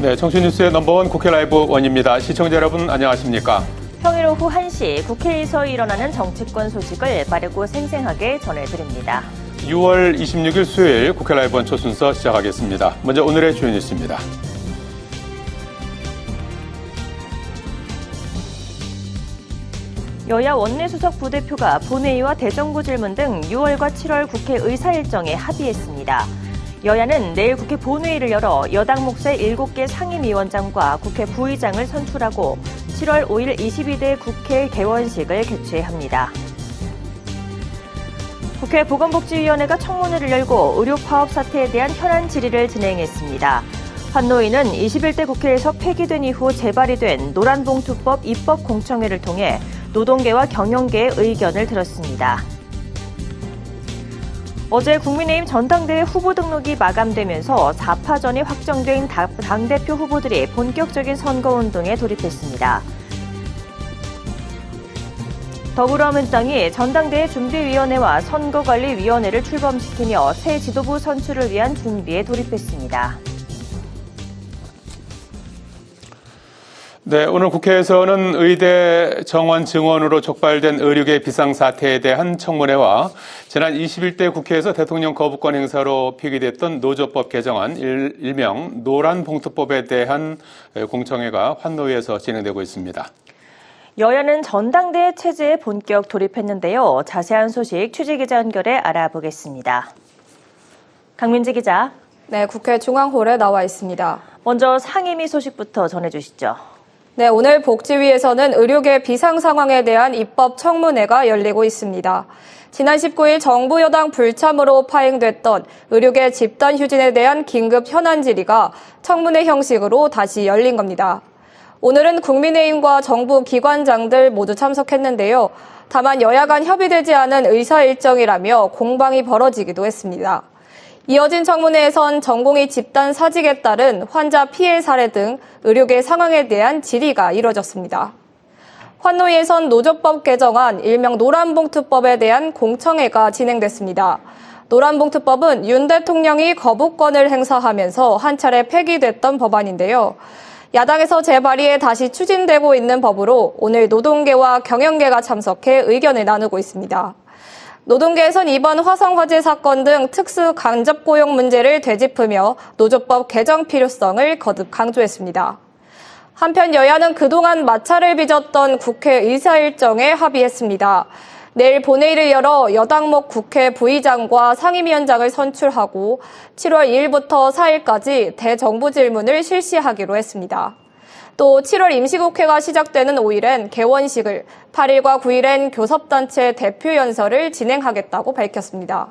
네, 청취뉴스의 넘버원 국회 라이브 원입니다. 시청자 여러분 안녕하십니까? 평일 오후 1시 국회에서 일어나는 정치권 소식을 빠르고 생생하게 전해드립니다. 6월 26일 수요일 국회 라이브 원 초순서 시작하겠습니다. 먼저 오늘의 주요 뉴스입니다. 여야 원내수석 부대표가 본회의와 대정부 질문 등 6월과 7월 국회 의사 일정에 합의했습니다. 여야는 내일 국회 본회의를 열어 여당 몫의 7개 상임위원장과 국회 부의장을 선출하고 7월 5일 22대 국회 개원식을 개최합니다. 국회 보건복지위원회가 청문회를 열고 의료파업 사태에 대한 현안 질의를 진행했습니다. 환노위는 21대 국회에서 폐기된 이후 재발이 된 노란봉투법 입법 공청회를 통해 노동계와 경영계의 의견을 들었습니다. 어제 국민의힘 전당대회 후보 등록이 마감되면서 4파전이 확정된 당대표 후보들이 본격적인 선거운동에 돌입했습니다. 더불어민주당이 전당대회 준비위원회와 선거관리위원회를 출범시키며 새 지도부 선출을 위한 준비에 돌입했습니다. 네, 오늘 국회에서는 의대 정원 증원으로 촉발된 의료계 비상사태에 대한 청문회와 지난 21대 국회에서 대통령 거부권 행사로 폐기됐던 노조법 개정안 일명 노란봉투법에 대한 공청회가 환노위에서 진행되고 있습니다. 여야는 전당대회 체제에 본격 돌입했는데요. 자세한 소식 취재기자 연결해 알아보겠습니다. 강민지 기자. 네, 국회 중앙홀에 나와 있습니다. 먼저 상임위 소식부터 전해주시죠. 네, 오늘 복지위에서는 의료계 비상 상황에 대한 입법 청문회가 열리고 있습니다. 지난 19일 정부 여당 불참으로 파행됐던 의료계 집단 휴진에 대한 긴급 현안 질의가 청문회 형식으로 다시 열린 겁니다. 오늘은 국민의힘과 정부 기관장들 모두 참석했는데요. 다만 여야 간 협의되지 않은 의사 일정이라며 공방이 벌어지기도 했습니다. 이어진 청문회에선 전공의 집단 사직에 따른 환자 피해 사례 등 의료계 상황에 대한 질의가 이뤄졌습니다. 환노위에선 노조법 개정안 일명 노란봉투법에 대한 공청회가 진행됐습니다. 노란봉투법은 윤 대통령이 거부권을 행사하면서 한 차례 폐기됐던 법안인데요. 야당에서 재발의에 다시 추진되고 있는 법으로 오늘 노동계와 경영계가 참석해 의견을 나누고 있습니다. 노동계에선 이번 화성화재 사건 등 특수 간접 고용 문제를 되짚으며 노조법 개정 필요성을 거듭 강조했습니다. 한편 여야는 그동안 마찰을 빚었던 국회 의사 일정에 합의했습니다. 내일 본회의를 열어 여당 몫 국회 부의장과 상임위원장을 선출하고 7월 2일부터 4일까지 대정부 질문을 실시하기로 했습니다. 또 7월 임시국회가 시작되는 5일엔 개원식을, 8일과 9일엔 교섭단체 대표연설을 진행하겠다고 밝혔습니다.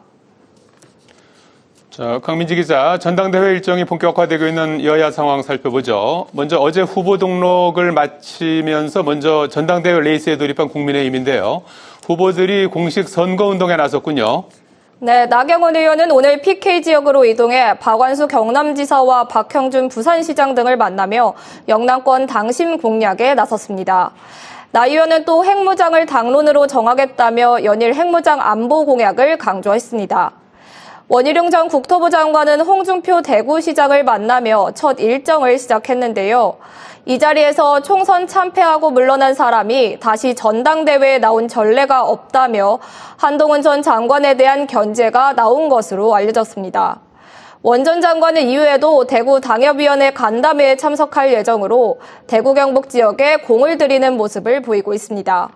자, 강민지 기자, 전당대회 일정이 본격화되고 있는 여야 상황 살펴보죠. 먼저 어제 후보 등록을 마치면서 먼저 전당대회 레이스에 돌입한 국민의힘인데요. 후보들이 공식 선거운동에 나섰군요. 네, 나경원 의원은 오늘 PK 지역으로 이동해 박완수 경남지사와 박형준 부산시장 등을 만나며 영남권 당심 공략에 나섰습니다. 나 의원은 또 핵무장을 당론으로 정하겠다며 연일 핵무장 안보 공약을 강조했습니다. 원희룡 전 국토부 장관은 홍준표 대구시장을 만나며 첫 일정을 시작했는데요. 이 자리에서 총선 참패하고 물러난 사람이 다시 전당대회에 나온 전례가 없다며 한동훈 전 장관에 대한 견제가 나온 것으로 알려졌습니다. 원 전 장관은 이후에도 대구 당협위원회 간담회에 참석할 예정으로 대구 경북 지역에 공을 들이는 모습을 보이고 있습니다.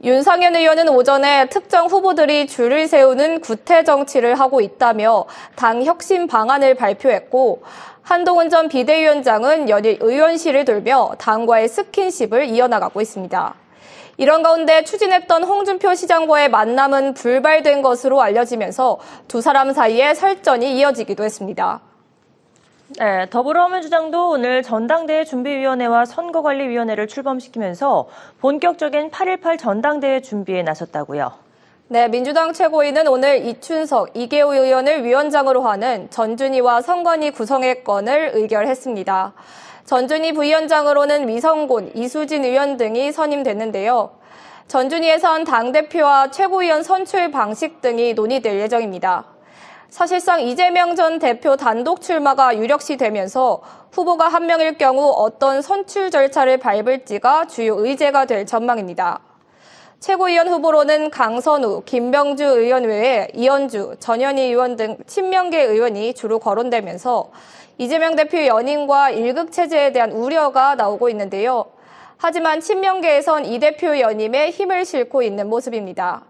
윤상현 의원은 오전에 특정 후보들이 줄을 세우는 구태 정치를 하고 있다며 당 혁신 방안을 발표했고 한동훈 전 비대위원장은 연일 의원실을 돌며 당과의 스킨십을 이어나가고 있습니다. 이런 가운데 추진했던 홍준표 시장과의 만남은 불발된 것으로 알려지면서 두 사람 사이에 설전이 이어지기도 했습니다. 네, 더불어민주당도 오늘 전당대회 준비위원회와 선거관리위원회를 출범시키면서 본격적인 8.18 전당대회 준비에 나섰다고요. 네, 민주당 최고위는 오늘 이춘석, 이계호 의원을 위원장으로 하는 전준희와 선관위 구성의 건을 의결했습니다. 전준희 부위원장으로는 미성곤, 이수진 의원 등이 선임됐는데요. 전준희 예선 당대표와 최고위원 선출 방식 등이 논의될 예정입니다. 사실상 이재명 전 대표 단독 출마가 유력시되면서 후보가 한 명일 경우 어떤 선출 절차를 밟을지가 주요 의제가 될 전망입니다. 최고위원 후보로는 강선우, 김병주 의원 외에 이현주, 전현희 의원 등 친명계 의원이 주로 거론되면서 이재명 대표 연임과 일극체제에 대한 우려가 나오고 있는데요. 하지만 친명계에선 이 대표 연임에 힘을 싣고 있는 모습입니다.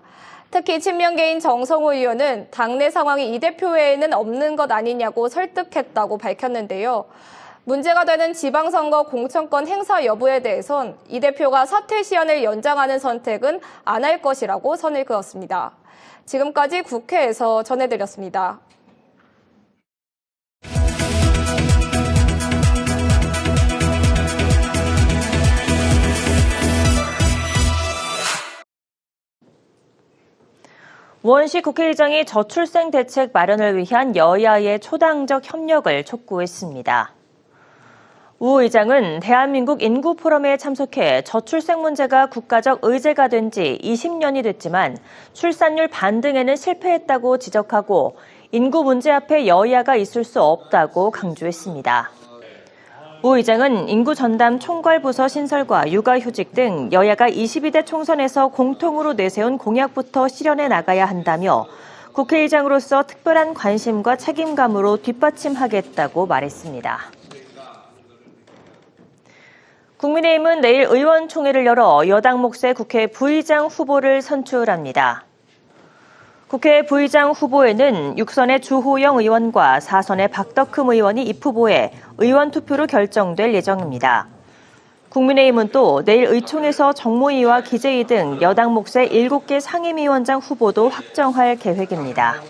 특히 친명계인 정성호 의원은 당내 상황이 이 대표 외에는 없는 것 아니냐고 설득했다고 밝혔는데요. 문제가 되는 지방선거 공천권 행사 여부에 대해선 이 대표가 사퇴 시한을 연장하는 선택은 안 할 것이라고 선을 그었습니다. 지금까지 국회에서 전해드렸습니다. 우원식 국회의장이 저출생 대책 마련을 위한 여야의 초당적 협력을 촉구했습니다. 우 의장은 대한민국 인구포럼에 참석해 저출생 문제가 국가적 의제가 된 지 20년이 됐지만 출산율 반등에는 실패했다고 지적하고 인구 문제 앞에 여야가 있을 수 없다고 강조했습니다. 우 의장은 인구 전담 총괄부서 신설과 육아휴직 등 여야가 22대 총선에서 공통으로 내세운 공약부터 실현해 나가야 한다며 국회의장으로서 특별한 관심과 책임감으로 뒷받침하겠다고 말했습니다. 국민의힘은 내일 의원총회를 열어 여당 몫의 국회 부의장 후보를 선출합니다. 국회 부의장 후보에는 6선의 주호영 의원과 4선의 박덕흠 의원이 입후보에 의원 투표로 결정될 예정입니다. 국민의힘은 또 내일 의총에서 정무위와 기재위 등 여당 몫의 7개 상임위원장 후보도 확정할 계획입니다.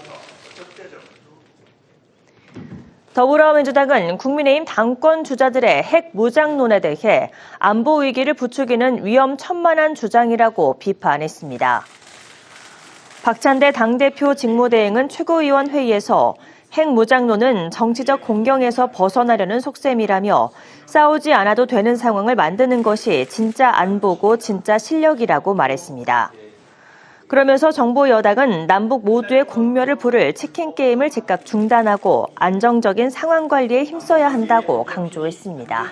더불어민주당은 국민의힘 당권 주자들의 핵 무장론에 대해 안보 위기를 부추기는 위험천만한 주장이라고 비판했습니다. 박찬대 당대표 직무대행은 최고위원회의에서 핵 무장론은 정치적 공경에서 벗어나려는 속셈이라며 싸우지 않아도 되는 상황을 만드는 것이 진짜 안보고 진짜 실력이라고 말했습니다. 그러면서 정부 여당은 남북 모두의 공멸을 부를 치킨 게임을 즉각 중단하고 안정적인 상황 관리에 힘써야 한다고 강조했습니다.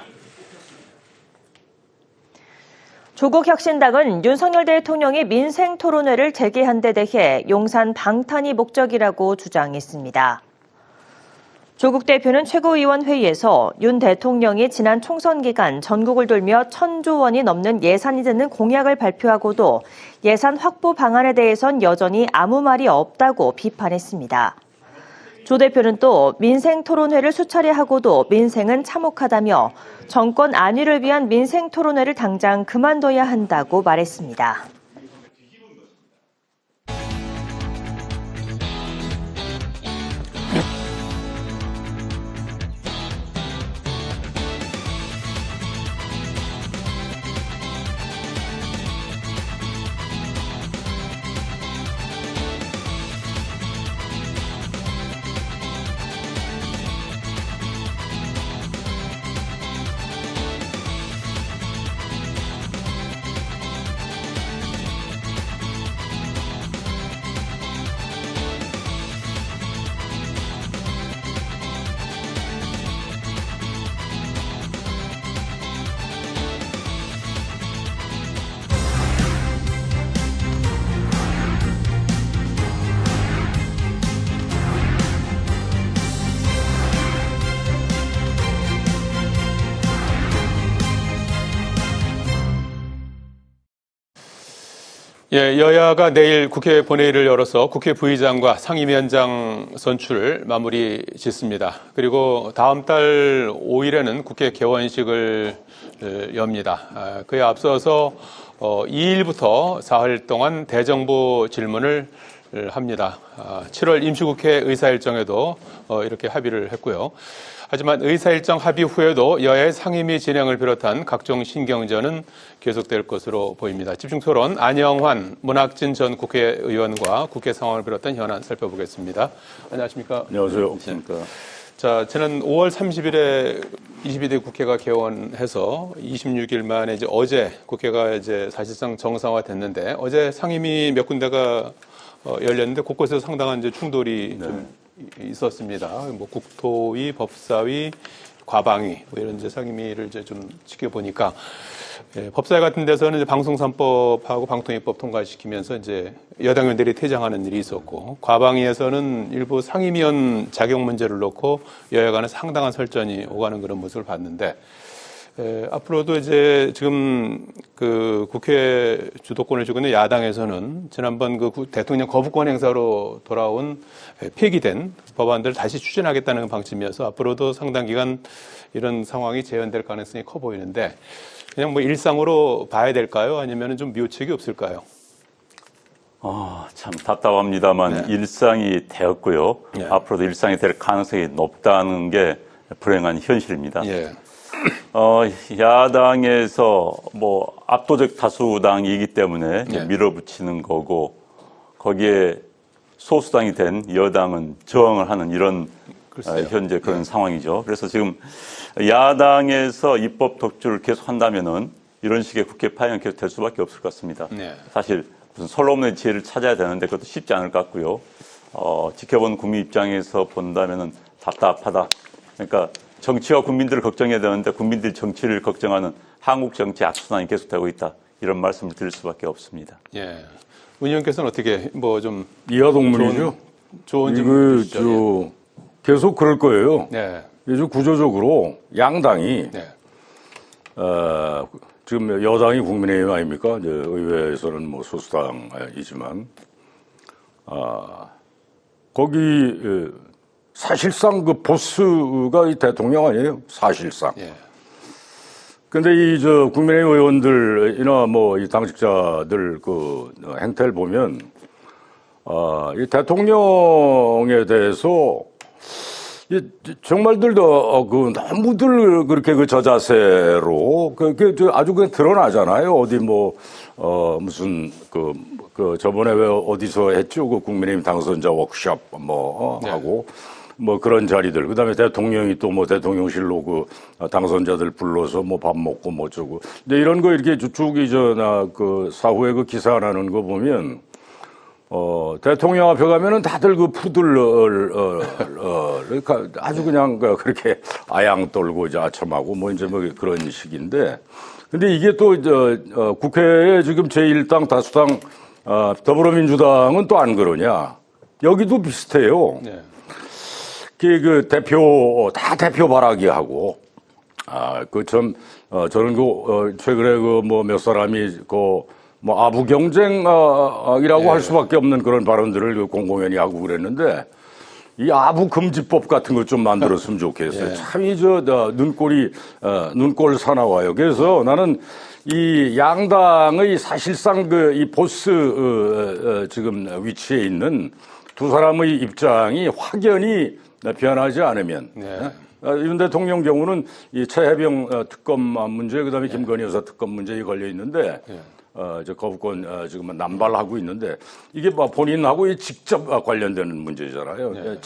조국혁신당은 윤석열 대통령이 민생 토론회를 재개한 데 대해 용산 방탄이 목적이라고 주장했습니다. 조국 대표는 최고위원회의에서 윤 대통령이 지난 총선 기간 전국을 돌며 1,000조 원이 넘는 예산이 드는 공약을 발표하고도 예산 확보 방안에 대해선 여전히 아무 말이 없다고 비판했습니다. 조 대표는 또 민생 토론회를 수차례 하고도 민생은 참혹하다며 정권 안위를 위한 민생 토론회를 당장 그만둬야 한다고 말했습니다. 예, 여야가 내일 국회 본회의를 열어서 국회 부의장과 상임위원장 선출을 마무리 짓습니다. 그리고 다음 달 5일에는 국회 개원식을 엽니다. 그에 앞서서 2일부터 사흘 동안 대정부 질문을 합니다. 7월 임시국회 의사일정에도 이렇게 합의를 했고요. 하지만 의사일정 합의 후에도 여야의 상임위 진행을 비롯한 각종 신경전은 계속될 것으로 보입니다. 집중토론 안영환, 문학진 전 국회의원과 국회 상황을 비롯한 현안 살펴보겠습니다. 안녕하십니까? 안녕하세요. 자, 지난 5월 30일에 22대 국회가 개원해서 26일 만에 이제 어제 국회가 이제 사실상 정상화됐는데 어제 상임위 몇 군데가 열렸는데 곳곳에서 상당한 이제 충돌이 좀 있었습니다. 뭐 국토위, 법사위, 과방위 뭐 이런 이제 상임위를 이제 좀 지켜보니까 법사위 같은 데서는 이제 방송3법하고 방통위법 통과시키면서 이제 여당 의원들이 퇴장하는 일이 있었고, 과방위에서는 일부 상임위원 자격 문제를 놓고 여야 간에 상당한 설전이 오가는 그런 모습을 봤는데, 앞으로도 이제 지금 그 국회 주도권을 쥐고 있는 야당에서는 지난번 그 대통령 거부권 행사로 돌아온 폐기된 법안들을 다시 추진하겠다는 방침이어서 앞으로도 상당 기간 이런 상황이 재현될 가능성이 커 보이는데, 그냥 뭐 일상으로 봐야 될까요? 아니면 좀 묘책이 없을까요? 참 답답합니다만 일상이 되었고요. 앞으로도 일상이 될 가능성이 높다는 게 불행한 현실입니다. 예. 야당에서 뭐 압도적 다수당이기 때문에 네. 밀어붙이는 거고, 거기에 소수당이 된 여당은 저항을 하는 이런 현재 그런 상황이죠. 그래서 지금 야당에서 입법 독주를 계속 한다면은 이런 식의 국회 파행은 계속 될 수밖에 없을 것 같습니다. 네. 사실 무슨 솔로몬의 지혜를 찾아야 되는데 그것도 쉽지 않을 것 같고요. 지켜본 국민 입장에서 본다면은 답답하다. 그러니까 정치와 국민들을 걱정해야 되는데 국민들이 정치를 걱정하는 한국 정치 악순환이 계속되고 있다. 이런 말씀을 드릴 수밖에 없습니다. 예. 문 의원께서는 어떻게 뭐 좀 이하 동문이죠. 좋은 이거 질문 주시죠. 계속 그럴 거예요. 네. 이제 구조적으로 양당이 네. 지금 여당이 국민의힘 아닙니까? 이제 의회에서는 뭐 소수당이지만 거기 사실상 그 보스가 이 대통령 아니에요? 사실상. 예. 근데 이 국민의힘 의원들이나 뭐 이 당직자들 그 행태를 보면 이 대통령에 대해서 정말들도 너무들 그렇게 그 저자세로 아주 그냥 드러나잖아요. 어디 뭐 무슨 저번에 왜 어디서 했죠? 그 국민의힘 당선자 워크숍 뭐 하고 뭐 그런 자리들. 그다음에 대통령이 또 뭐 대통령실로 그 당선자들 불러서 뭐 밥 먹고 뭐 어쩌고. 근데 이런 거 이렇게 쭉 그 사후에 그 기사 나는 거 보면 대통령 앞에 가면은 다들 그 푸들 아주 그냥 그렇게 아양 떨고 이제 아첨하고 뭐 이제 뭐 그런 식인데, 근데 이게 또 국회에 지금 제1당 다수당 더불어민주당은 또 안 그러냐? 여기도 비슷해요. 네. 그 대표 다 대표 발악이 하고 저는 최근에 그 뭐 몇 사람이 뭐 아부 경쟁이라고 할 수밖에 없는 그런 발언들을 공공연히 하고 그랬는데, 이 아부 금지법 같은 거 좀 만들었으면 좋겠어요. 참 눈꼴 사나워요. 그래서 나는 이 양당의 사실상 이 보스 지금 위치에 있는 두 사람의 입장이 확연히 변하지 않으면, 윤 대통령 경우는 이 최혜병 특검 문제, 그다음에 김건희 여사 특검 문제에 걸려 있는데, 이제 거부권 지금 남발하고 있는데, 이게 뭐 본인하고 직접 관련되는 문제잖아요.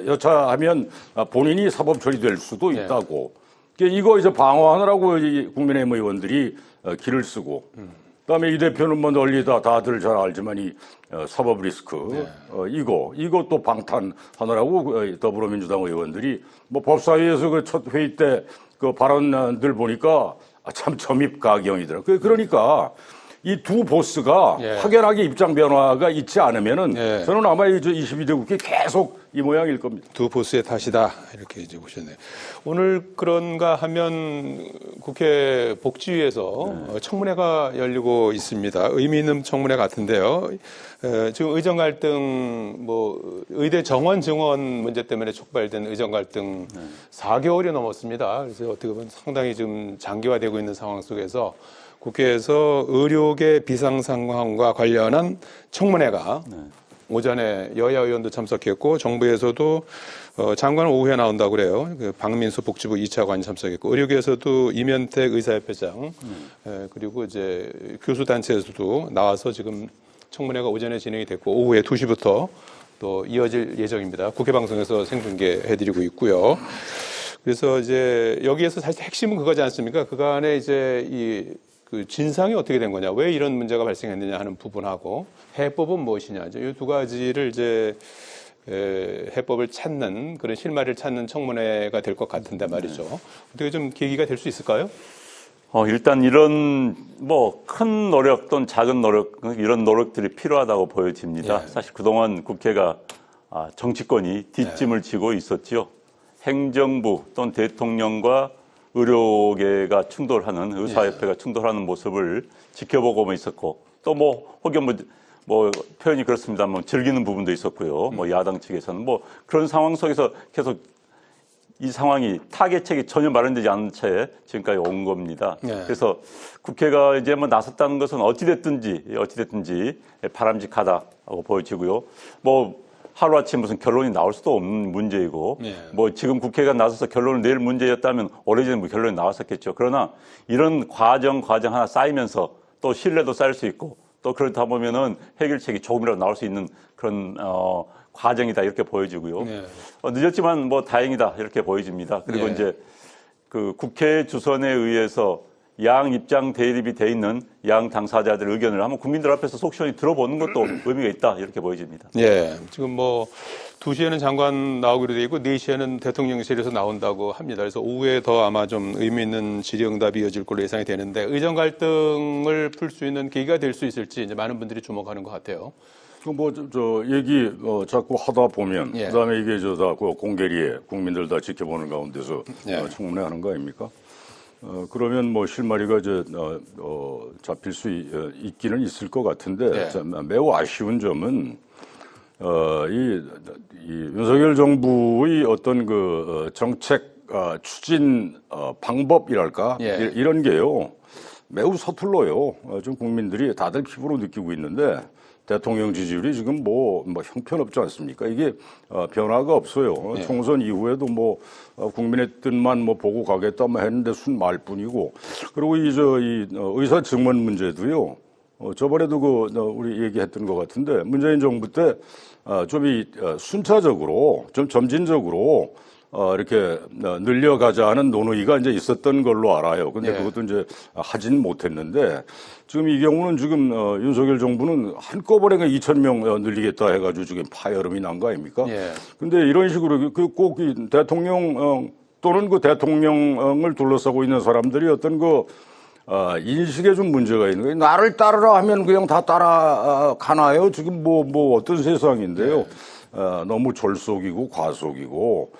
여차하면 본인이 사법 처리될 수도 있다고. 이거 이제 방어하느라고 국민의힘 의원들이 길을 쓰고, 그다음에 이 대표는 뭐 널리 다들 잘 알지만 이 사법 리스크 이거 또 방탄하느라고 더불어민주당 의원들이 뭐 법사위에서 그 첫 회의 때 그 발언들 보니까 참 점입가경이더라고요. 그러니까 이 두 보스가 확연하게 입장 변화가 있지 않으면은 저는 아마 이 22대 국회 계속 이 모양일 겁니다. 두 보스의 탓이다, 이렇게 이제 보셨네요. 오늘 그런가 하면 국회 복지위에서 청문회가 열리고 있습니다. 의미 있는 청문회 같은데요. 지금 의정 갈등, 뭐 의대 정원 증원 문제 때문에 촉발된 의정 갈등 4개월이 넘었습니다. 그래서 어떻게 보면 상당히 지금 장기화되고 있는 상황 속에서 국회에서 의료계 비상 상황과 관련한 청문회가 오전에 여야 의원도 참석했고, 정부에서도 장관은 오후에 나온다고 그래요. 그 박민수 복지부 2차관이 참석했고, 의료계에서도 이면택 의사협회장, 그리고 이제 교수단체에서도 나와서 지금 청문회가 오전에 진행이 됐고, 오후에 2시부터 또 이어질 예정입니다. 국회 방송에서 생중계해드리고 있고요. 그래서 이제 여기에서 사실 핵심은 그거지 않습니까? 그간에 이제 그 진상이 어떻게 된 거냐, 왜 이런 문제가 발생했느냐 하는 부분하고 해법은 무엇이냐, 이 두 가지를 이제 해법을 찾는 그런 실마리를 찾는 청문회가 될 것 같은데 말이죠. 어떻게 좀 계기가 될 수 있을까요? 일단 이런 뭐 큰 노력 또는 작은 노력 이런 노력들이 필요하다고 보여집니다. 예. 사실 그동안 국회가 정치권이 뒷짐을 지고 있었지요. 행정부 또는 대통령과 의료계가 충돌하는 의사협회가 충돌하는 모습을 지켜보고만 있었고 또 뭐 혹여 뭐 표현이 그렇습니다만 즐기는 부분도 있었고요. 뭐 야당 측에서는 뭐 그런 상황 속에서 계속 이 상황이 타개책이 전혀 마련되지 않은 채 지금까지 온 겁니다. 네. 그래서 국회가 이제 뭐 나섰다는 것은 어찌됐든지 바람직하다고 보여지고요. 뭐 하루아침 무슨 결론이 나올 수도 없는 문제이고 네. 뭐 지금 국회가 나서서 결론을 낼 문제였다면 오래전에 뭐 결론이 나왔었겠죠. 그러나 이런 과정 하나 쌓이면서 또 신뢰도 쌓일 수 있고 또 그러다 보면은 해결책이 조금이라도 나올 수 있는 그런 과정이다 이렇게 보여지고요. 네. 늦었지만 뭐 다행이다 이렇게 보여집니다. 그리고 네. 이제 그 국회 주선에 의해서 양 입장 대립이 돼 있는 양 당사자들 의견을 한번 국민들 앞에서 속 시원히 들어보는 것도 의미가 있다 이렇게 보여집니다. 예, 지금 뭐 2시에는 장관 나오기로 돼 있고 4시에는 대통령실에서 나온다고 합니다. 그래서 오후에 더 아마 좀 의미 있는 질의응답이 이어질 걸로 예상이 되는데 의정 갈등을 풀 수 있는 계기가 될 수 있을지 이제 많은 분들이 주목하는 것 같아요. 저 얘기 자꾸 하다 보면 예. 그다음에 이게 다 그 공개리에 국민들 다 지켜보는 가운데서 예. 청문회 하는 거 아닙니까? 그러면 뭐 실마리가 이제 잡힐 수 있기는 있을 것 같은데 예. 참 매우 아쉬운 점은 이 윤석열 정부의 어떤 그 정책 추진 방법이랄까 예. 이런 게요 매우 서툴러요. 좀 국민들이 다들 피부로 느끼고 있는데. 대통령 지지율이 지금 뭐 형편없지 않습니까? 이게 변화가 없어요. 네. 총선 이후에도 뭐 국민의 뜻만 뭐 보고 가겠다 뭐 했는데 순 말뿐이고 그리고 이 의사 증원 문제도요. 저번에도 우리 얘기했던 것 같은데 문재인 정부 때 좀 순차적으로 좀 점진적으로 이렇게 늘려가자는 논의가 이제 있었던 걸로 알아요. 근데 네. 그것도 이제 하진 못했는데 지금 이 경우는 지금 윤석열 정부는 한꺼번에 2,000명 늘리겠다 해가지고 지금 파열음이 난 거 아닙니까? 예. 근데 이런 식으로 꼭 대통령 또는 그 대통령을 둘러싸고 있는 사람들이 어떤 인식에 좀 문제가 있는 거예요. 나를 따르라 하면 그냥 다 따라가나요? 지금 뭐 어떤 세상인데요. 너무 졸속이고 과속이고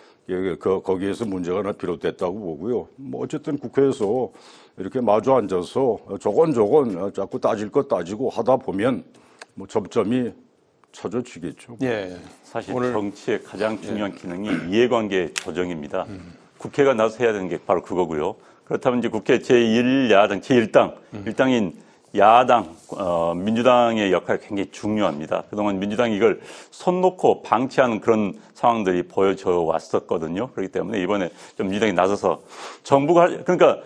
거기에서 문제가 비롯됐다고 보고요. 뭐 어쨌든 국회에서 이렇게 마주 앉아서 조곤조곤 자꾸 따질 것 따지고 하다 보면 뭐 접점이 찾아지겠죠. 예. 사실 오늘 정치의 가장 중요한 기능이 이해관계 조정입니다. 국회가 나서 해야 되는 게 바로 그거고요. 그렇다면 이제 국회 제1야당, 제1당, 일당인 야당, 민주당의 역할이 굉장히 중요합니다. 그동안 민주당이 이걸 손 놓고 방치하는 그런 상황들이 보여져 왔었거든요. 그렇기 때문에 이번에 좀 민주당이 나서서 정부가, 그러니까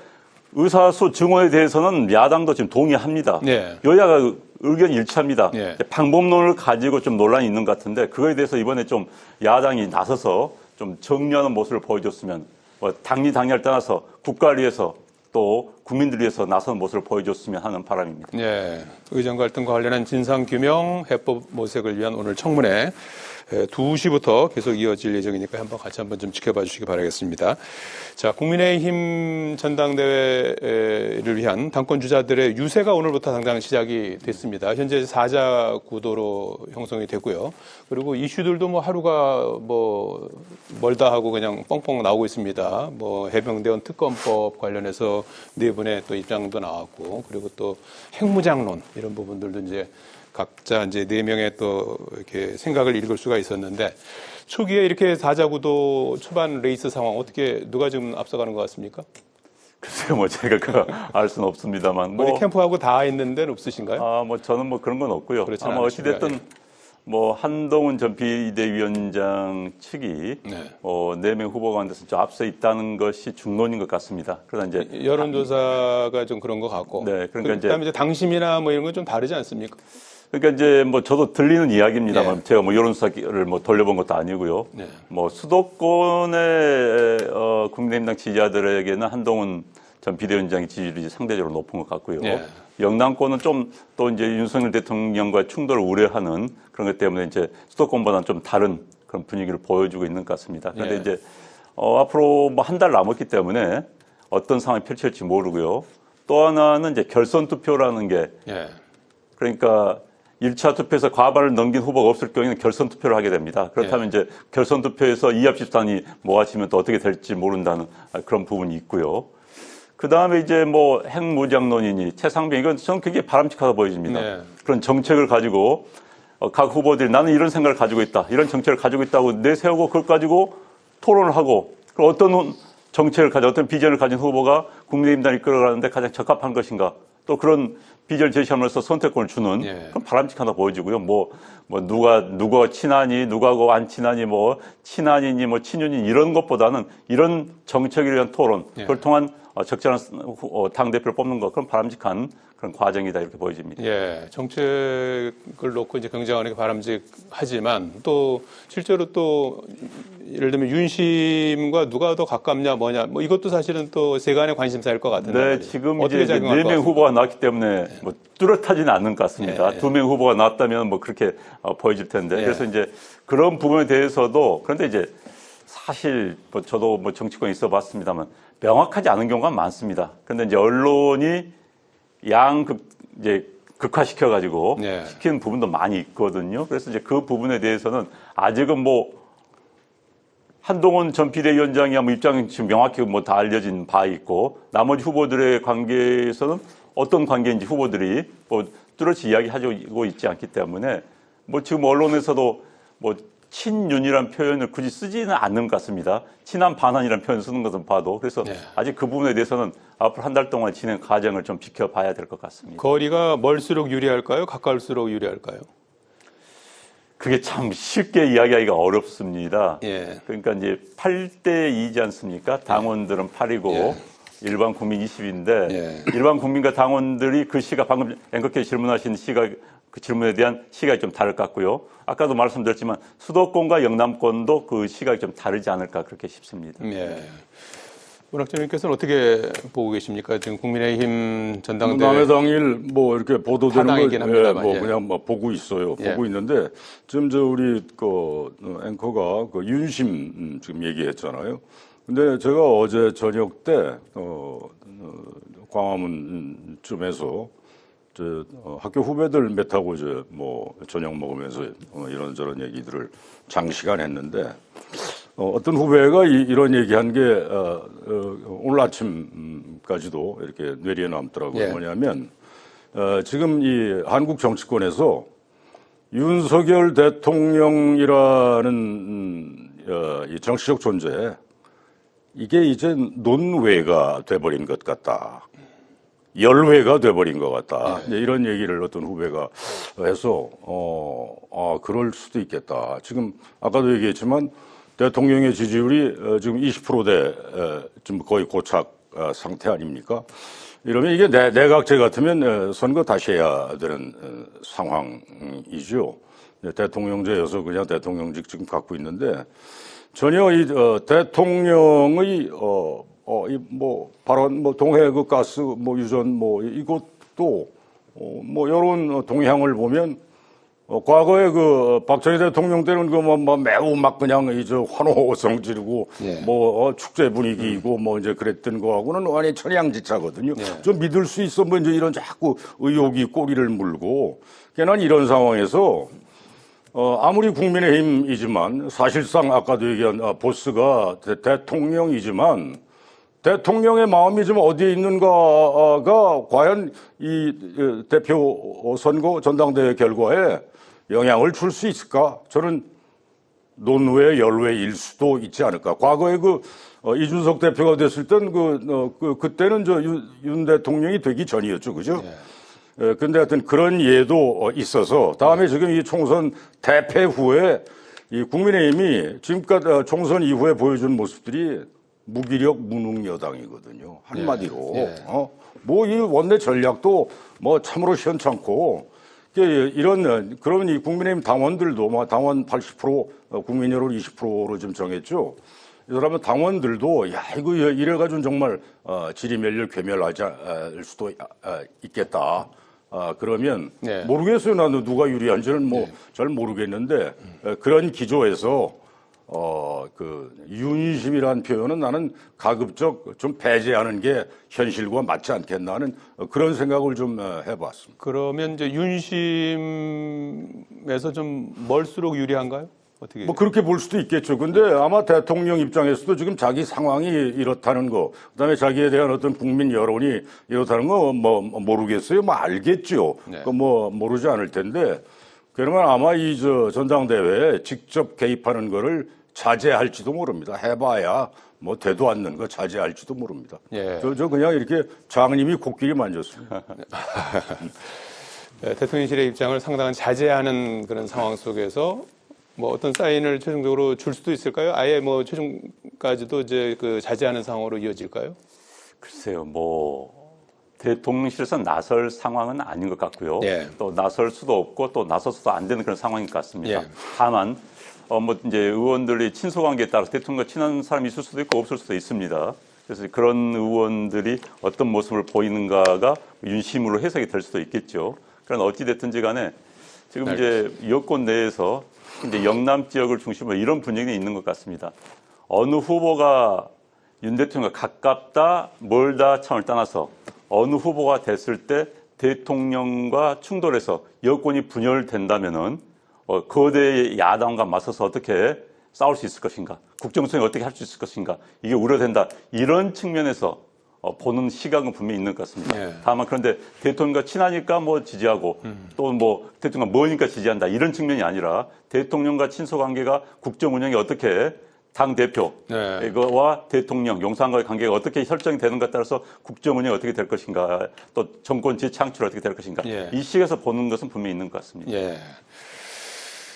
의사수 증원에 대해서는 야당도 지금 동의합니다. 네. 여야가 의견이 일치합니다. 네. 방법론을 가지고 좀 논란이 있는 것 같은데 그거에 대해서 이번에 좀 야당이 나서서 좀 정리하는 모습을 보여줬으면 당리당략을 떠나서 국가를 위해서 또 국민들 위해서 나서는 모습을 보여줬으면 하는 바람입니다. 예, 의정 갈등과 관련한 진상규명, 해법 모색을 위한 오늘 청문회 2시부터 계속 이어질 예정이니까 한번 같이 한번 좀 지켜봐 주시기 바라겠습니다. 자, 국민의힘 전당대회를 위한 당권 주자들의 유세가 오늘부터 당장 시작이 됐습니다. 현재 4자 구도로 형성이 되고요. 그리고 이슈들도 뭐 하루가 뭐 멀다 하고 그냥 뻥뻥 나오고 있습니다. 뭐 해병대원 특검법 관련해서 네 분의 또 입장도 나왔고, 그리고 또 핵무장론 이런 부분들도 이제 각자 이제 4명의 또 이렇게 생각을 읽을 수가 있었는데, 초기에 이렇게 4자 구도 초반 레이스 상황 어떻게 누가 지금 앞서가는 것 같습니까? 글쎄요, 뭐 제가 알 수는 없습니다만 어디 캠프하고 다 있는 데는 없으신가요? 뭐 저는 뭐 그런 건 없고요. 그렇지는 아마 어찌됐든 않으십니까? 뭐 한동훈 전 비대위원장 측이 네. 4명 후보 가운데서 좀 앞서 있다는 것이 중론인 것 같습니다. 그러나 이제 여론조사가 좀 그런 것 같고. 네, 그러니까 그다음에 이제 당심이나 뭐 이런 건 좀 다르지 않습니까? 그러니까 이제 뭐 저도 들리는 이야기입니다만 네. 제가 뭐 여론조사를 뭐 돌려본 것도 아니고요. 네. 뭐 수도권의 국민의힘당 지지자들에게는 한동훈 전 비대위원장의 지지율이 상대적으로 높은 것 같고요. 네. 영남권은 좀 또 이제 윤석열 대통령과의 충돌을 우려하는 그런 것 때문에 이제 수도권보다는 좀 다른 그런 분위기를 보여주고 있는 것 같습니다. 그런데 예. 이제 앞으로 뭐 한 달 남았기 때문에 어떤 상황이 펼쳐질지 모르고요. 또 하나는 이제 결선 투표라는 게 예. 그러니까 1차 투표에서 과반을 넘긴 후보가 없을 경우에는 결선 투표를 하게 됩니다. 그렇다면 이제 결선 투표에서 이합집산이 모아지면 또 어떻게 될지 모른다는 그런 부분이 있고요. 그 다음에 이제 뭐 핵무장론이니 최상병 이건 저는 굉장히 바람직하다 보여집니다. 네. 그런 정책을 가지고 각 후보들이 나는 이런 생각을 가지고 있다. 이런 정책을 가지고 있다고 내세우고 그걸 가지고 토론을 하고 어떤 정책을 가진 어떤 비전을 가진 후보가 국민의힘당을 이끌어가는데 가장 적합한 것인가. 또 그런 비전을 제시하면서 선택권을 주는 예. 그런 바람직하다 보여지고요. 뭐 누가 친하니 누가하고 안 친하니 뭐 친한이니 뭐 친윤이 이런 것보다는 이런 정책에 대한 토론 예. 그걸 통한 적절한 당대표를 뽑는 것 그런 바람직한 그런 과정이다 이렇게 보여집니다. 예, 정책을 놓고 이제 경쟁하는 게 바람직하지만 또 실제로 또 예를 들면 윤심과 누가 더 가깝냐 뭐냐 뭐 이것도 사실은 또 세간의 관심사일 것 같은데 네, 지금 어떻게 이제 작용할 것 4명 같습니까? 후보가 나왔기 때문에 뭐 뚜렷하지는 않는 것 같습니다. 예, 예. 2명 후보가 나왔다면 뭐 그렇게 보여질 텐데 예. 그래서 이제 그런 부분에 대해서도 그런데 이제 사실 뭐 저도 뭐 정치권에 있어 봤습니다만 명확하지 않은 경우가 많습니다. 그런데 이제 언론이 이제 극화시켜 가지고 예. 시키는 부분도 많이 있거든요. 그래서 이제 그 부분에 대해서는 아직은 뭐 한동훈 전 비대위원장이 뭐 입장이 지금 명확히 뭐 다 알려진 바 있고 나머지 후보들의 관계에서는 어떤 관계인지 후보들이 뭐 뚜렷이 이야기하고 있지 않기 때문에 뭐 지금 언론에서도 뭐 친윤이란 표현을 굳이 쓰지는 않는 것 같습니다. 친한 반한이란 표현을 쓰는 것은 봐도 그래서 네. 아직 그 부분에 대해서는 앞으로 한 달 동안 진행 과정을 좀 지켜봐야 될 것 같습니다. 거리가 멀수록 유리할까요? 가까울수록 유리할까요? 그게 참 쉽게 이야기하기가 어렵습니다. 예. 그러니까 이제 8대 2지 않습니까? 당원들은 8이고 예. 일반 국민 20인데 예. 일반 국민과 당원들이 그 시각 방금 앵커께서 질문하신 시각 그 질문에 대한 시각이 좀 다를 것 같고요. 아까도 말씀드렸지만 수도권과 영남권도 그 시각이 좀 다르지 않을까 그렇게 싶습니다. 예. 문학장님께서는 어떻게 보고 계십니까? 지금 국민의힘 전당대회 남의 당일 뭐 이렇게 보도되는 타당이긴 거 합니다만, 뭐 예. 그냥 뭐 보고 있어요. 예. 보고 있는데 지금 우리 앵커가 윤심 지금 얘기했잖아요. 근데 제가 어제 저녁 때 광화문쯤에서 학교 후배들 몇하고 뭐 저녁 먹으면서 이런저런 얘기들을 장시간 했는데 어떤 후배가 이런 얘기한 게 오늘 아침까지도 이렇게 뇌리에 남더라고요. 예. 뭐냐면 지금 이 한국 정치권에서 윤석열 대통령이라는 이 정치적 존재 이게 이제 논외가 돼버린 것 같다. 열외가 돼버린 것 같다. 이제 이런 얘기를 어떤 후배가 해서 그럴 수도 있겠다. 지금 아까도 얘기했지만 대통령의 지지율이 지금 20%대 지금 거의 고착 상태 아닙니까? 이러면 이게 내각제 같으면 선거 다시 해야 되는 상황이죠. 대통령제여서 그냥 대통령직 지금 갖고 있는데 전혀 이 대통령의 이 뭐 발언 뭐 동해그 가스 뭐 유전 뭐 이것도 뭐 이런 동향을 보면 과거에 그 박정희 대통령 때는 그 뭐 매우 막 그냥 이제 환호성 지르고 예. 뭐 축제 분위기이고 뭐 이제 그랬던 거하고는 완전히 천양지차거든요. 예. 좀 믿을 수 있어 뭐 이제 이런 자꾸 의혹이 꼬리를 물고 그냥 이런 상황에서 아무리 국민의힘이지만 사실상 아까도 얘기한 보스가 대통령이지만 대통령의 마음이 좀 어디에 있는가가 과연 이 대표 선거 전당대회 결과에 영향을 줄 수 있을까? 저는 논외 열외일 수도 있지 않을까. 과거에 이준석 대표가 됐을 땐 그때는 윤 대통령이 되기 전이었죠. 그죠? 근데 하여튼 그런 예도 있어서 다음에 지금 이 총선 대패 후에 이 국민의힘이 지금까지 총선 이후에 보여준 모습들이 무기력 무능 여당이거든요. 한마디로. 뭐 이 원내 전략도 뭐 참으로 시원찮고 이런 그런 이 국민의힘 당원들도 뭐 당원 80% 국민 여론 20%로 지금 정했죠. 이 사람은 당원들도 야 이거 이래가지고 정말 지리멸렬 괴멸하지 않을 수도 있겠다. 그러면 네. 모르겠어요. 나는 누가 유리한지는 뭐 잘 모르겠는데 그런 기조에서 윤심이라는 표현은 나는 가급적 좀 배제하는 게 현실과 맞지 않겠나 하는 그런 생각을 좀 해봤습니다. 그러면 이제 윤심에서 좀 멀수록 유리한가요? 어떻게? 뭐 그렇게 볼 수도 있겠죠. 근데 아마 대통령 입장에서도 지금 자기 상황이 이렇다는 거, 그다음에 자기에 대한 어떤 국민 여론이 이렇다는 거 뭐 모르겠어요. 뭐 알겠죠. 네. 뭐 모르지 않을 텐데 그러면 아마 이 전당대회에 직접 개입하는 거를 자제할지도 모릅니다. 해봐야 뭐 되도 않는 거 자제할지도 모릅니다. 예. 저 그냥 이렇게 장님이 코끼리 만졌습니다. 네, 대통령실의 입장을 상당한 자제하는 그런 상황 속에서 뭐 어떤 사인을 최종적으로 줄 수도 있을까요? 아예 뭐 최종까지도 이제 그 자제하는 상황으로 이어질까요? 글쎄요, 뭐 대통령실에서 나설 상황은 아닌 것 같고요. 예. 또 나설 수도 없고 또 나서서도 안 되는 그런 상황인 것 같습니다. 예. 다만 뭐 이제 의원들이 친소 관계에 따라서 대통령과 친한 사람이 있을 수도 있고 없을 수도 있습니다. 그래서 그런 의원들이 어떤 모습을 보이는가가 윤심으로 해석이 될 수도 있겠죠. 그러나 어찌 됐든지 간에 지금 이제 여권 내에서 이제 영남 지역을 중심으로 이런 분위기는 있는 것 같습니다. 어느 후보가 윤 대통령과 가깝다, 멀다 차원을 떠나서 어느 후보가 됐을 때 대통령과 충돌해서 여권이 분열된다면은 거대 야당과 맞서서 어떻게 싸울 수 있을 것인가, 국정수행 어떻게 할 수 있을 것인가, 이게 우려된다. 이런 측면에서 보는 시각은 분명히 있는 것 같습니다. 예. 다만 그런데 대통령과 친하니까 뭐 지지하고 또 뭐 대통령과 머니까 지지한다 이런 측면이 아니라 대통령과 친소 관계가 국정 운영이 어떻게 당 대표 네. 이거와 대통령 용산과의 관계가 어떻게 설정이 되는가에 따라서 국정 운영이 어떻게 될 것인가, 또 정권 재창출이 어떻게 될 것인가, 예. 이 시각에서 보는 것은 분명히 있는 것 같습니다. 예.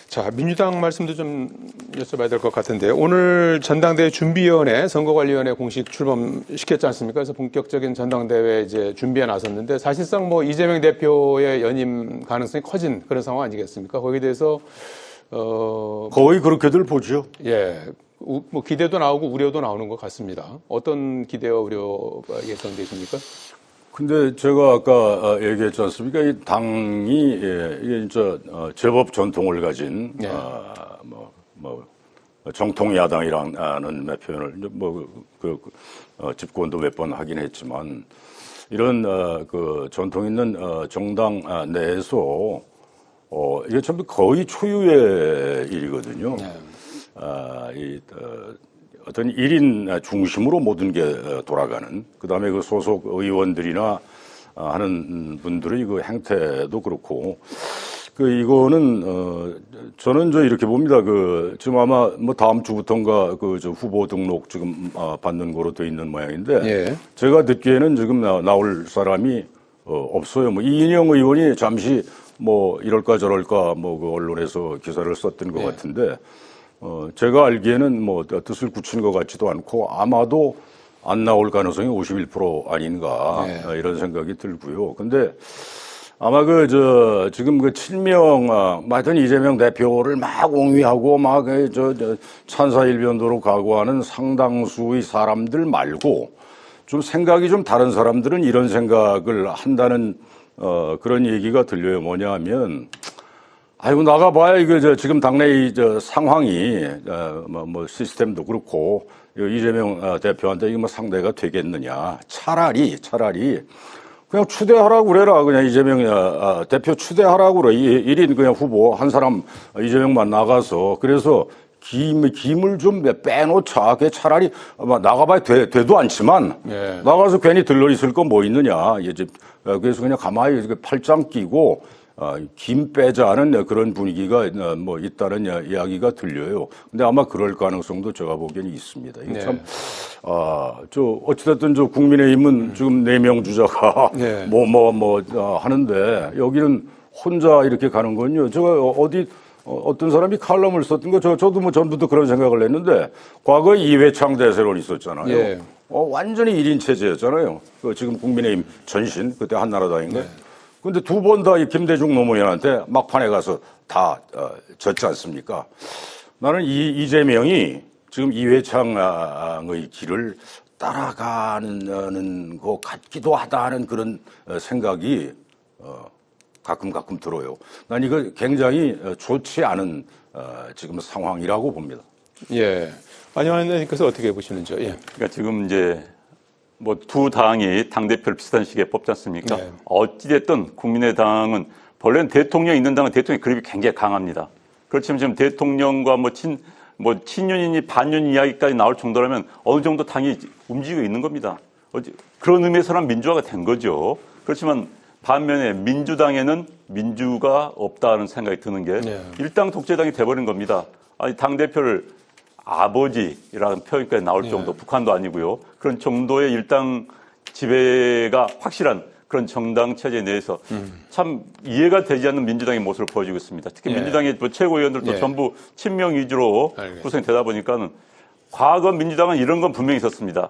자, 민주당 말씀도 좀 여쭤봐야 될 것 같은데 오늘 전당대회 준비위원회, 선거관리위원회 공식 출범시켰지 않습니까? 그래서 본격적인 전당대회 이제 준비에 나섰는데 사실상 뭐 이재명 대표의 연임 가능성이 커진 그런 상황 아니겠습니까? 거기에 대해서 거의 그렇게들 보죠. 예, 뭐 기대도 나오고 우려도 나오는 것 같습니다. 어떤 기대와 우려가 예상되십니까? 근데 제가 아까 얘기했지 않습니까? 이 당이 이게 제법 전통을 가진 네. 정통 야당이라는 표현을 집권도 몇 번 하긴 했지만 이런 그 전통 있는 정당 내에서 이게 참 거의 초유의 일이거든요. 네. 어떤 1인 중심으로 모든 게 돌아가는, 그 다음에 그 소속 의원들이나 하는 분들의 그 행태도 그렇고, 이거는, 저는 이렇게 봅니다. 지금 아마 뭐 다음 주부터인가 후보 등록 지금 받는 거로 돼 있는 모양인데, 예. 제가 듣기에는 지금 나올 사람이 없어요. 뭐 이인영 의원이 잠시 뭐 이럴까 저럴까 그 언론에서 기사를 썼던 것 같은데, 제가 알기에는 뭐 뜻을 굳힌 것 같지도 않고 아마도 안 나올 가능성이 51% 아닌가 이런 생각이 들고요. 근데 아마 지금 7명, 하여튼 이재명 대표를 막 옹위하고 찬사일변도로 각오하는 상당수의 사람들 말고 좀 생각이 좀 다른 사람들은 이런 생각을 한다는 그런 얘기가 들려요. 뭐냐 하면 아이고, 나가봐야, 지금 당내 상황이, 시스템도 그렇고, 이재명 대표한테 이게 상대가 되겠느냐. 차라리, 그냥 추대하라고 그래라. 그냥 이재명 대표 추대하라고 그래. 1인 그냥 후보 한 사람 이재명만 나가서. 그래서 김을 좀 빼놓자. 그게 차라리 나가봐야 되도 않지만, 예. 나가서 괜히 들러있을 거 뭐 있느냐. 그래서 그냥 가만히 팔짱 끼고, 김 빼자는 그런 분위기가 뭐 있다는 이야기가 들려요. 근데 아마 그럴 가능성도 제가 보기에는 있습니다. 이게 참, 어찌됐든 국민의힘은 지금 4명 주자가 하는데 여기는 혼자 이렇게 가는 건요. 제가 어떤 사람이 칼럼을 썼던 거, 저도 뭐 전부터 그런 생각을 했는데 과거에 이회창 대세론 있었잖아요. 예. 완전히 1인 체제였잖아요. 지금 국민의힘 전신, 그때 한나라당인가? 근데 2번 다 이 김대중 노무현한테 막판에 가서 다 졌지 않습니까? 나는 이재명이 지금 이회창의 길을 따라가는 것 같기도 하다는 그런 생각이 가끔 들어요. 난 이거 굉장히 좋지 않은 지금 상황이라고 봅니다. 예. 안영환 의원님께서 어떻게 보시는지요? 예. 그러니까 지금 이제 뭐 두 당이 당대표를 비슷한 시기에 뽑지 않습니까? 네. 어찌됐든 국민의당은 본래는 대통령이 있는 당은 대통령의 그립이 굉장히 강합니다. 그렇지만 지금 대통령과 친윤이니 반윤 이야기까지 나올 정도라면 어느 정도 당이 움직이고 있는 겁니다. 그런 의미에서는 민주화가 된 거죠. 그렇지만 반면에 민주당에는 민주가 없다는 생각이 드는 게 네. 일당 독재당이 돼버린 겁니다. 아니, 당대표를 아버지라는 표현까지 나올 정도, 북한도 아니고요. 그런 정도의 일당 지배가 확실한 그런 정당 체제 내에서 참 이해가 되지 않는 민주당의 모습을 보여주고 있습니다. 특히 예. 민주당의 최고위원들도 예. 전부 친명 위주로 알겠습니다. 구성되다 보니까는 과거 민주당은 이런 건 분명히 있었습니다.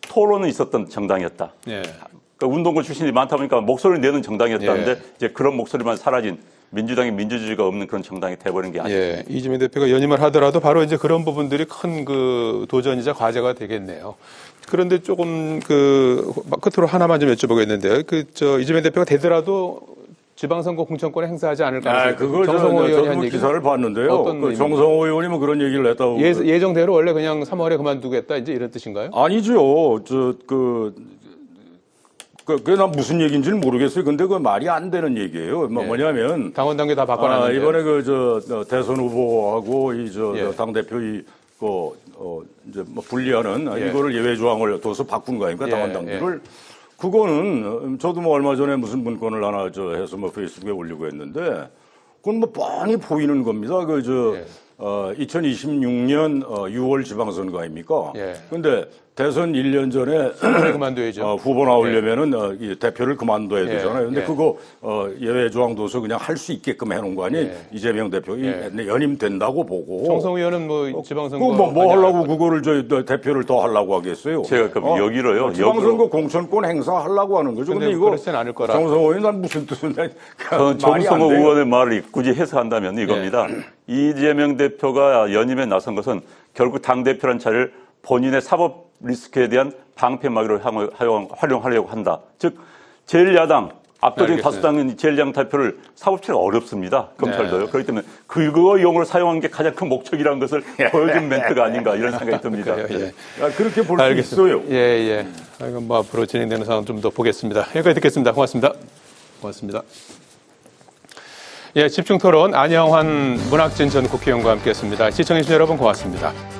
토론은 있었던 정당이었다. 예. 그러니까 운동권 출신이 많다 보니까 목소리를 내는 정당이었다는데 예. 이제 그런 목소리만 사라진 민주당의 민주주의가 없는 그런 정당이 돼버린 게 아니죠. 예. 이재명 대표가 연임을 하더라도 바로 이제 그런 부분들이 큰 그 도전이자 과제가 되겠네요. 그런데 조금 끝으로 하나만 좀 여쭤보겠는데요. 이재명 대표가 되더라도 지방선거 공천권에 행사하지 않을까. 그거 정성호 의원이 저도 한 그 얘기. 기사를 봤는데요. 어떤 그 정성호 의원이 뭐 그런 얘기를 했다고. 예정대로 원래 그냥 3월에 그만두겠다 이제 이런 뜻인가요? 아니죠. 그게 난 무슨 얘기인지는 모르겠어요. 근데 그 말이 안 되는 얘기예요. 뭐냐면. 당원 단계 다 바꿔놨는데. 이번에 대선 후보하고 예. 당대표 이제 분리하는 예. 이거를 예외 조항을 둬서 바꾼 거 아닙니까? 예, 당원 단계를. 그거는 저도 뭐 얼마 전에 무슨 문건을 하나 해서 페이스북에 올리고 했는데 그건 뭐 뻔히 보이는 겁니다. 2026년 6월 지방선거 아닙니까? 예. 근데 대선 1년 전에 그만둬야죠. 후보 나오려면은 이 대표를 그만둬야 예. 되잖아요. 근데 예. 그거 예외 조항 둬서 그냥 할 수 있게끔 해놓은 거 아니? 이재명 대표 연임된다고 보고. 정성호 의원은 뭐 지방선거 뭐 하려고 그거를 대표를 더 하려고 하겠어요? 제가 여기로요. 지방선거 공천권 행사하려고 하는 거죠. 근데 이거 그렇진 않을 거라. 정성호 의원 난 무슨 뜻인데? 저는 정성호 의원의 말을 굳이 해석한다면 이겁니다. 이재명 대표가 연임에 나선 것은 결국 당대표란 자리를 본인의 사법 리스크에 대한 방패막이로 활용하려고 한다. 즉 제1야당 압도적인 다수당인 제1야당 대표를 사법처리가 어렵습니다. 검찰도요. 그렇기 때문에 그거 이용으로 사용한 게 가장 큰 목적이라는 것을 보여준 멘트가 아닌가 이런 생각이 듭니다. 예. 그렇게 볼 수 있어요. 예. 이건 뭐 앞으로 진행되는 상황 좀 더 보겠습니다. 여기까지 듣겠습니다. 고맙습니다. 예, 집중토론 안영환 문학진 전 국회의원과 함께했습니다. 시청해주신 여러분 고맙습니다.